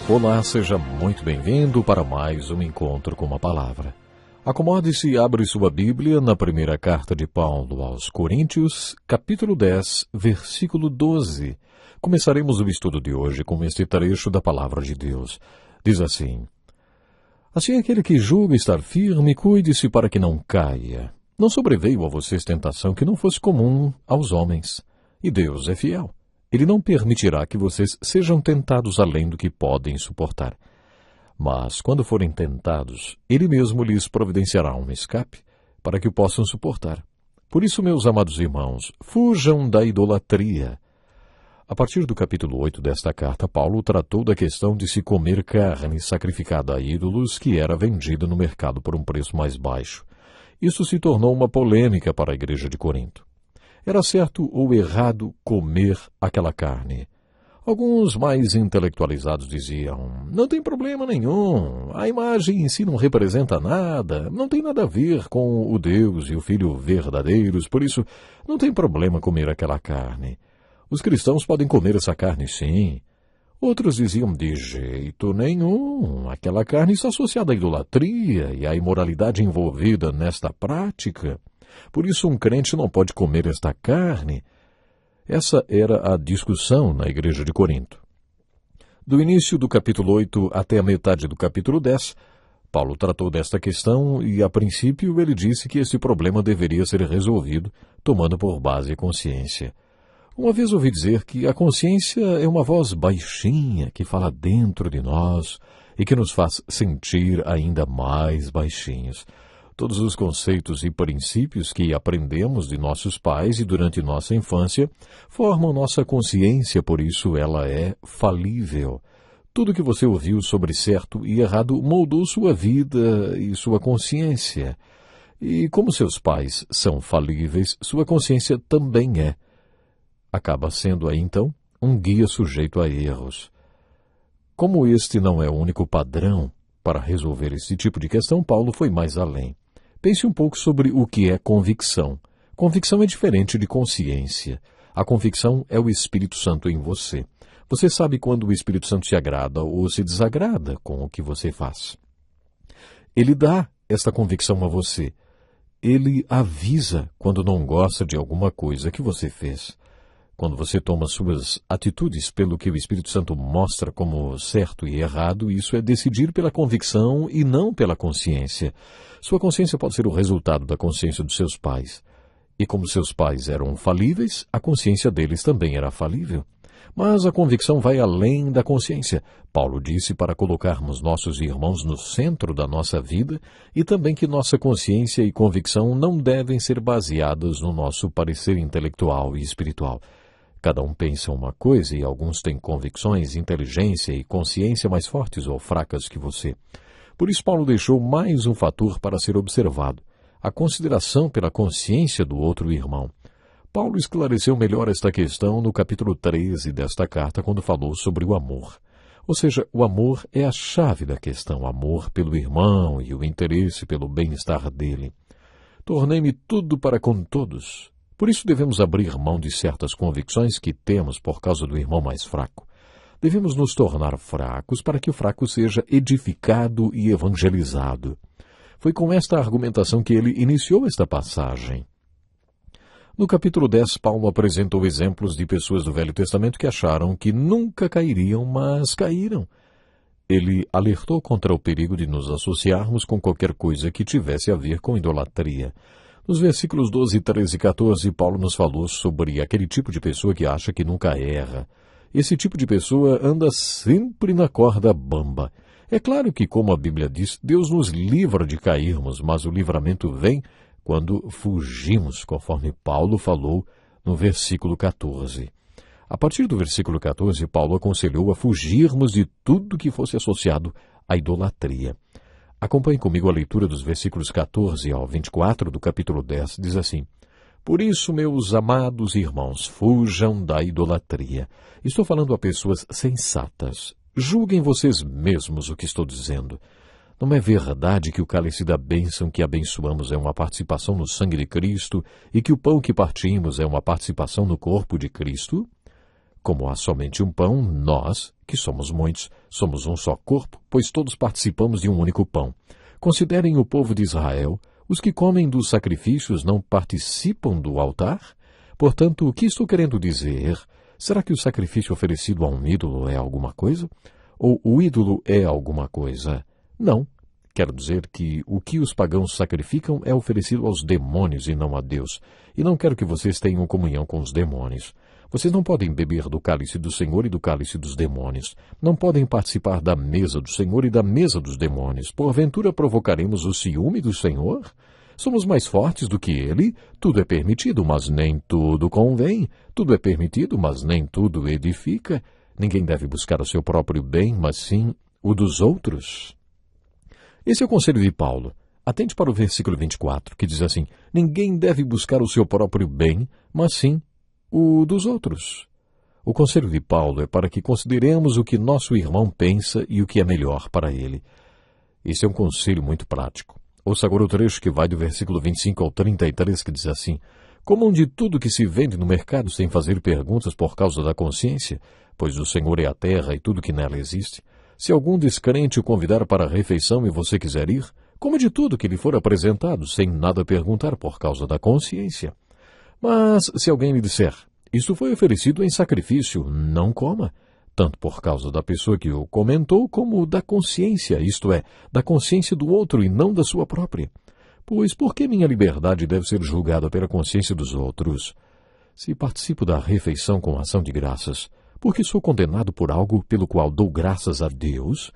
Olá, seja muito bem-vindo para mais um encontro com a palavra. Acomode-se e abre sua Bíblia na primeira carta de Paulo aos Coríntios, capítulo 10, versículo 12. Começaremos o estudo de hoje com este trecho da palavra de Deus. Diz assim: Assim aquele que julga estar firme, cuide-se para que não caia. Não sobreveio a vocês tentação que não fosse comum aos homens. E Deus é fiel. Ele não permitirá que vocês sejam tentados além do que podem suportar. Mas, quando forem tentados, Ele mesmo lhes providenciará um escape para que o possam suportar. Por isso, meus amados irmãos, fujam da idolatria. A partir do capítulo 8 desta carta, Paulo tratou da questão de se comer carne sacrificada a ídolos que era vendida no mercado por um preço mais baixo. Isso se tornou uma polêmica para a igreja de Corinto. Era certo ou errado comer aquela carne? Alguns mais intelectualizados diziam, não tem problema nenhum, a imagem em si não representa nada, não tem nada a ver com o Deus e o Filho verdadeiros, por isso não tem problema comer aquela carne. Os cristãos podem comer essa carne sim. Outros diziam, de jeito nenhum, aquela carne está associada à idolatria e à imoralidade envolvida nesta prática. Por isso um crente não pode comer esta carne. Essa era a discussão na igreja de Corinto. Do início do capítulo 8 até a metade do capítulo 10, Paulo tratou desta questão e, a princípio, ele disse que esse problema deveria ser resolvido tomando por base a consciência. Uma vez ouvi dizer que a consciência é uma voz baixinha que fala dentro de nós e que nos faz sentir ainda mais baixinhos. Todos os conceitos e princípios que aprendemos de nossos pais e durante nossa infância formam nossa consciência, por isso ela é falível. Tudo que você ouviu sobre certo e errado moldou sua vida e sua consciência. E como seus pais são falíveis, sua consciência também é. Acaba sendo aí, então, um guia sujeito a erros. Como este não é o único padrão para resolver esse tipo de questão, Paulo foi mais além. Pense um pouco sobre o que é convicção. Convicção é diferente de consciência. A convicção é o Espírito Santo em você. Você sabe quando o Espírito Santo se agrada ou se desagrada com o que você faz. Ele dá esta convicção a você. Ele avisa quando não gosta de alguma coisa que você fez. Quando você toma suas atitudes pelo que o Espírito Santo mostra como certo e errado, isso é decidir pela convicção e não pela consciência. Sua consciência pode ser o resultado da consciência dos seus pais. E como seus pais eram falíveis, a consciência deles também era falível. Mas a convicção vai além da consciência. Paulo disse para colocarmos nossos irmãos no centro da nossa vida e também que nossa consciência e convicção não devem ser baseadas no nosso parecer intelectual e espiritual. Cada um pensa uma coisa e alguns têm convicções, inteligência e consciência mais fortes ou fracas que você. Por isso Paulo deixou mais um fator para ser observado, a consideração pela consciência do outro irmão. Paulo esclareceu melhor esta questão no capítulo 13 desta carta, quando falou sobre o amor. Ou seja, o amor é a chave da questão, o amor pelo irmão e o interesse pelo bem-estar dele. Tornei-me tudo para com todos. Por isso devemos abrir mão de certas convicções que temos por causa do irmão mais fraco. Devemos nos tornar fracos para que o fraco seja edificado e evangelizado. Foi com esta argumentação que ele iniciou esta passagem. No capítulo 10, Paulo apresentou exemplos de pessoas do Velho Testamento que acharam que nunca cairiam, mas caíram. Ele alertou contra o perigo de nos associarmos com qualquer coisa que tivesse a ver com idolatria. Nos versículos 12, 13 e 14, Paulo nos falou sobre aquele tipo de pessoa que acha que nunca erra. Esse tipo de pessoa anda sempre na corda bamba. É claro que, como a Bíblia diz, Deus nos livra de cairmos, mas o livramento vem quando fugimos, conforme Paulo falou no versículo 14. A partir do versículo 14, Paulo aconselhou a fugirmos de tudo que fosse associado à idolatria. Acompanhe comigo a leitura dos versículos 14 ao 24 do capítulo 10, diz assim: Por isso, meus amados irmãos, fujam da idolatria. Estou falando a pessoas sensatas. Julguem vocês mesmos o que estou dizendo. Não é verdade que o cálice da bênção que abençoamos é uma participação no sangue de Cristo e que o pão que partimos é uma participação no corpo de Cristo? Como há somente um pão, nós, que somos muitos, somos um só corpo, pois todos participamos de um único pão. Considerem o povo de Israel, os que comem dos sacrifícios não participam do altar? Portanto, o que estou querendo dizer? Será que o sacrifício oferecido a um ídolo é alguma coisa? Ou o ídolo é alguma coisa? Não. Quero dizer que o que os pagãos sacrificam é oferecido aos demônios e não a Deus. E não quero que vocês tenham comunhão com os demônios. Vocês não podem beber do cálice do Senhor e do cálice dos demônios. Não podem participar da mesa do Senhor e da mesa dos demônios. Porventura provocaremos o ciúme do Senhor? Somos mais fortes do que ele? Tudo é permitido, mas nem tudo convém. Tudo é permitido, mas nem tudo edifica. Ninguém deve buscar o seu próprio bem, mas sim o dos outros. Esse é o conselho de Paulo. Atente para o versículo 24, que diz assim: ninguém deve buscar o seu próprio bem, mas sim o dos outros. O conselho de Paulo é para que consideremos o que nosso irmão pensa e o que é melhor para ele. Esse é um conselho muito prático. Ouça agora o trecho que vai do versículo 25 ao 33, que diz assim: comam de tudo que se vende no mercado sem fazer perguntas por causa da consciência, pois o Senhor é a terra e tudo que nela existe. Se algum descrente o convidar para a refeição e você quiser ir, coma de tudo que lhe for apresentado, sem nada perguntar por causa da consciência. Mas se alguém lhe disser: isto foi oferecido em sacrifício, não coma, tanto por causa da pessoa que o comentou, como da consciência, isto é, da consciência do outro e não da sua própria. Pois por que minha liberdade deve ser julgada pela consciência dos outros? Se participo da refeição com ação de graças, porque sou condenado por algo pelo qual dou graças a Deus?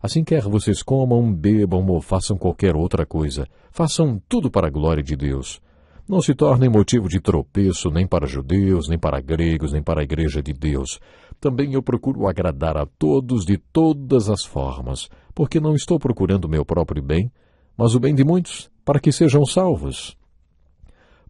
Assim quer vocês comam, bebam ou façam qualquer outra coisa, façam tudo para a glória de Deus. Não se tornem motivo de tropeço nem para judeus, nem para gregos, nem para a igreja de Deus. Também eu procuro agradar a todos de todas as formas, porque não estou procurando o meu próprio bem, mas o bem de muitos, para que sejam salvos.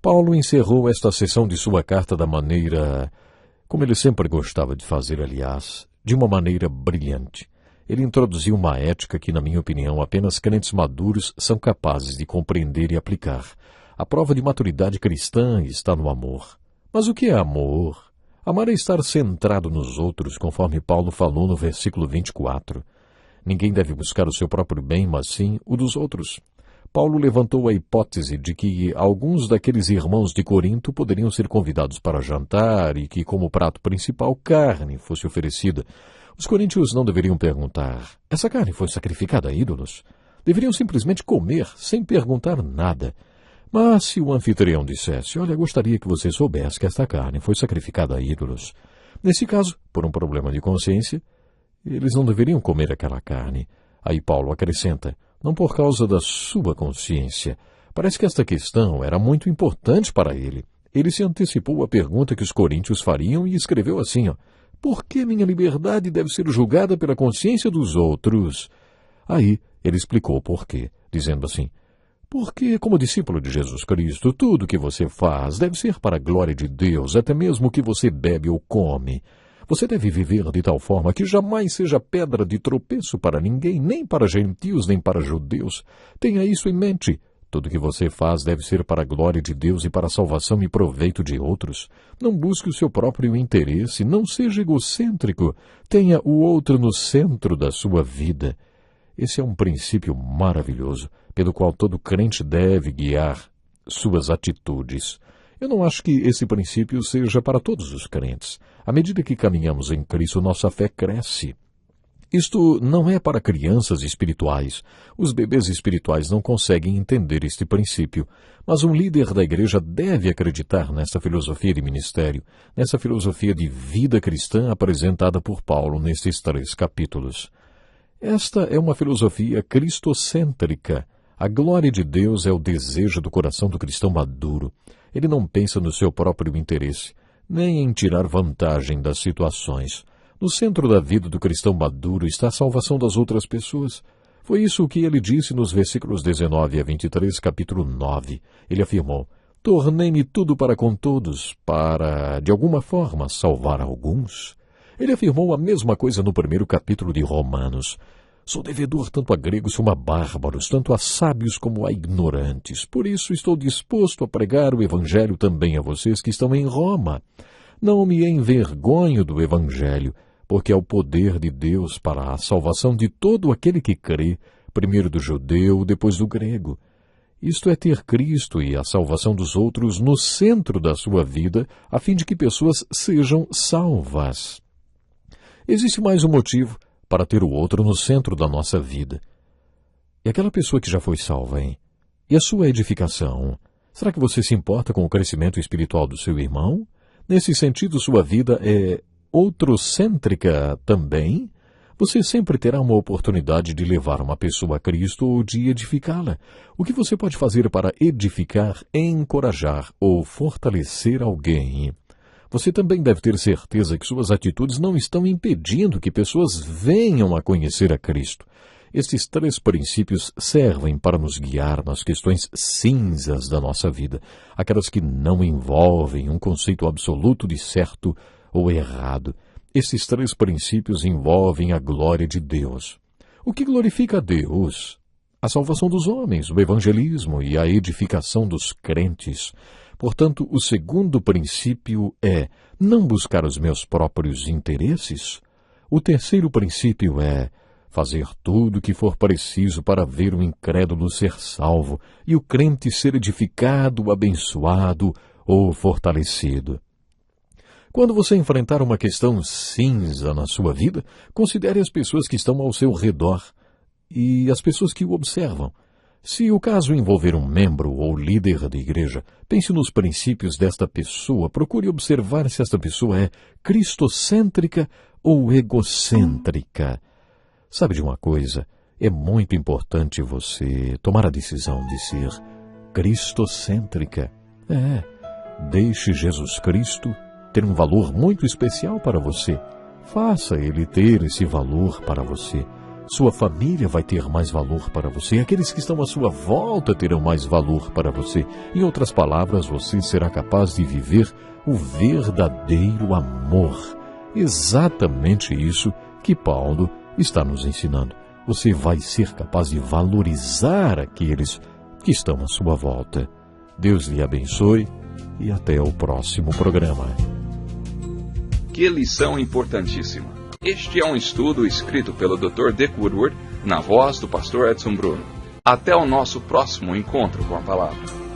Paulo encerrou esta sessão de sua carta da maneira, como ele sempre gostava de fazer, aliás, de uma maneira brilhante. Ele introduziu uma ética que, na minha opinião, apenas crentes maduros são capazes de compreender e aplicar. A prova de maturidade cristã está no amor. Mas o que é amor? Amar é estar centrado nos outros, conforme Paulo falou no versículo 24. Ninguém deve buscar o seu próprio bem, mas sim o dos outros. Paulo levantou a hipótese de que alguns daqueles irmãos de Corinto poderiam ser convidados para jantar e que, como prato principal, carne fosse oferecida. Os coríntios não deveriam perguntar: essa carne foi sacrificada a ídolos? Deveriam simplesmente comer, sem perguntar nada. Mas se o anfitrião dissesse: olha, gostaria que você soubesse que esta carne foi sacrificada a ídolos. Nesse caso, por um problema de consciência, eles não deveriam comer aquela carne. Aí Paulo acrescenta: não por causa da sua consciência. Parece que esta questão era muito importante para ele. Ele se antecipou à pergunta que os coríntios fariam e escreveu assim: por que minha liberdade deve ser julgada pela consciência dos outros? Aí ele explicou o porquê, dizendo assim: porque, como discípulo de Jesus Cristo, tudo que você faz deve ser para a glória de Deus, até mesmo o que você bebe ou come. Você deve viver de tal forma que jamais seja pedra de tropeço para ninguém, nem para gentios, nem para judeus. Tenha isso em mente. Tudo que você faz deve ser para a glória de Deus e para a salvação e proveito de outros. Não busque o seu próprio interesse, não seja egocêntrico. Tenha o outro no centro da sua vida. Esse é um princípio maravilhoso, pelo qual todo crente deve guiar suas atitudes. Eu não acho que esse princípio seja para todos os crentes. À medida que caminhamos em Cristo, nossa fé cresce. Isto não é para crianças espirituais. Os bebês espirituais não conseguem entender este princípio, mas um líder da igreja deve acreditar nessa filosofia de ministério, nessa filosofia de vida cristã apresentada por Paulo nestes 3 capítulos. Esta é uma filosofia cristocêntrica. A glória de Deus é o desejo do coração do cristão maduro. Ele não pensa no seu próprio interesse, nem em tirar vantagem das situações. No centro da vida do cristão maduro está a salvação das outras pessoas. Foi isso que ele disse nos versículos 19 a 23, capítulo 9. Ele afirmou: tornei-me tudo para com todos, para, de alguma forma, salvar alguns. Ele afirmou a mesma coisa no 1º capítulo de Romanos. Sou devedor tanto a gregos como a bárbaros, tanto a sábios como a ignorantes. Por isso estou disposto a pregar o evangelho também a vocês que estão em Roma. Não me envergonho do Evangelho, porque é o poder de Deus para a salvação de todo aquele que crê, primeiro do judeu, depois do grego. Isto é ter Cristo e a salvação dos outros no centro da sua vida, a fim de que pessoas sejam salvas. Existe mais um motivo para ter o outro no centro da nossa vida. E aquela pessoa que já foi salva, hein? E a sua edificação? Será que você se importa com o crescimento espiritual do seu irmão? Nesse sentido, sua vida é outrocêntrica também? Você sempre terá uma oportunidade de levar uma pessoa a Cristo ou de edificá-la. O que você pode fazer para edificar, encorajar ou fortalecer alguém? Você também deve ter certeza que suas atitudes não estão impedindo que pessoas venham a conhecer a Cristo. Estes 3 princípios servem para nos guiar nas questões cinzas da nossa vida, aquelas que não envolvem um conceito absoluto de certo ou errado. Esses 3 princípios envolvem a glória de Deus. O que glorifica a Deus? A salvação dos homens, o evangelismo e a edificação dos crentes. Portanto, o segundo princípio é não buscar os meus próprios interesses. O terceiro princípio é fazer tudo o que for preciso para ver o incrédulo ser salvo e o crente ser edificado, abençoado ou fortalecido. Quando você enfrentar uma questão cinza na sua vida, considere as pessoas que estão ao seu redor e as pessoas que o observam. Se o caso envolver um membro ou líder da igreja, pense nos princípios desta pessoa, procure observar se esta pessoa é cristocêntrica ou egocêntrica. Sabe de uma coisa? É muito importante você tomar a decisão de ser cristocêntrica. Deixe Jesus Cristo ter um valor muito especial para você. Faça ele ter esse valor para você. Sua família vai ter mais valor para você. Aqueles que estão à sua volta terão mais valor para você. Em outras palavras, você será capaz de viver o verdadeiro amor. Exatamente isso que Paulo está nos ensinando. Você vai ser capaz de valorizar aqueles que estão à sua volta. Deus lhe abençoe e até o próximo programa. Que lição importantíssima! Este é um estudo escrito pelo Dr. Dick Woodward, na voz do pastor Edson Bruno. Até o nosso próximo encontro com a palavra.